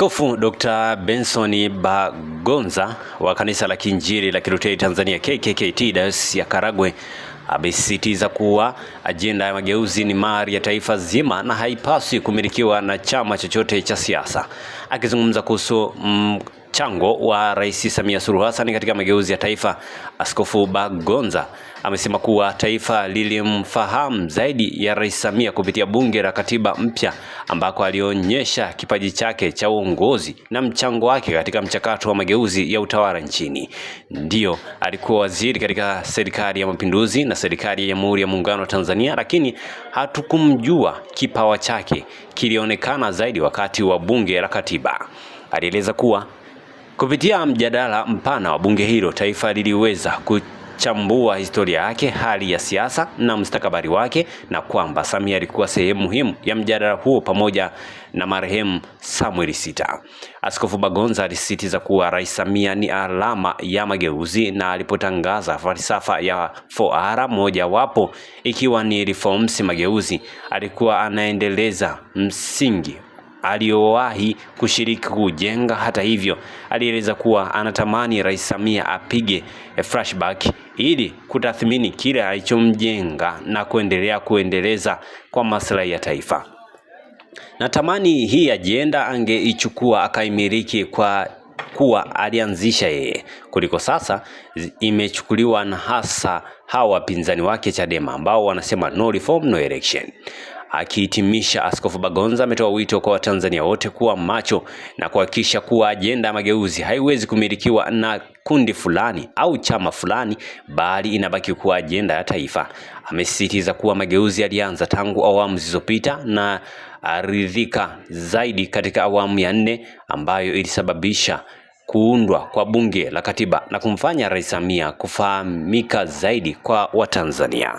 Askofu Dr. Benson Bagonza wa Kanisa la Kiinjili la Kilutheri Tanzania KKKT Dayosisi ya Karagwe amesisitiza kuwa ajenda ya mageuzi ni mali ya taifa zima na haipaswi kumilikiwa na chama chochote cha siasa. Akizungumza kuhusu mchango wa Rais Samia Suluhu Hassan katika mageuzi ya taifa, Askofu Bagonza amesema kuwa taifa lilimfahamu zaidi ya Rais Samia kupitia Bunge la Katiba mpya ambako alionyesha kipaji chake cha uongozi na mchango wake katika mchakato wa mageuzi ya utawala nchini. Ndiyo, alikuwa waziri katika serikali ya mapinduzi na serikali ya Jamhuri ya Muungano wa Tanzania, lakini hatukumjua kipawa chake kilionekana zaidi wakati wa Bunge la Katiba. Alieleza kuwa kupitia mjadala mpana wa bunge hilo, taifa liliweza kuchambua historia yake, hali ya siasa na mustakabali wake, na kwamba Samia alikuwa sehemu muhimu ya mjadala huo pamoja na marehemu Samuel Sitta. Askofu Bagonza alisisitiza kuwa Rais Samia ni alama ya mageuzi, na alipotangaza falsafa ya 4R mojawapo ikiwa ni reforms, mageuzi, alikuwa anaendeleza msingi aliyowahi kushiriki kujenga. Hata hivyo, alieleza kuwa anatamani Rais Samia apige flashback ili kutathmini kile alichomjenga na kuendeleza kwa maslahi ya taifa. Natamani hii ajenda angeichukua akaimiliki kwa kuwa alianzisha yeye, kuliko sasa imechukuliwa na hasa hawa wapinzani wake Chadema ambao wanasema no reform no election. Akihitimisha, Askofu Bagonza ametoa wito kwa Watanzania wote kuwa macho na kuhakikisha kuwa ajenda ya mageuzi haiwezi kumilikiwa na kundi fulani au chama fulani, bali inabaki kuwa ajenda ya taifa. Amesisitiza kuwa mageuzi yalianza tangu awamu zilizopita na aridhika zaidi katika awamu ya 4 ambayo ilisababisha kuundwa kwa Bunge la Katiba na kumfanya Rais Samia kufahamika zaidi kwa Watanzania.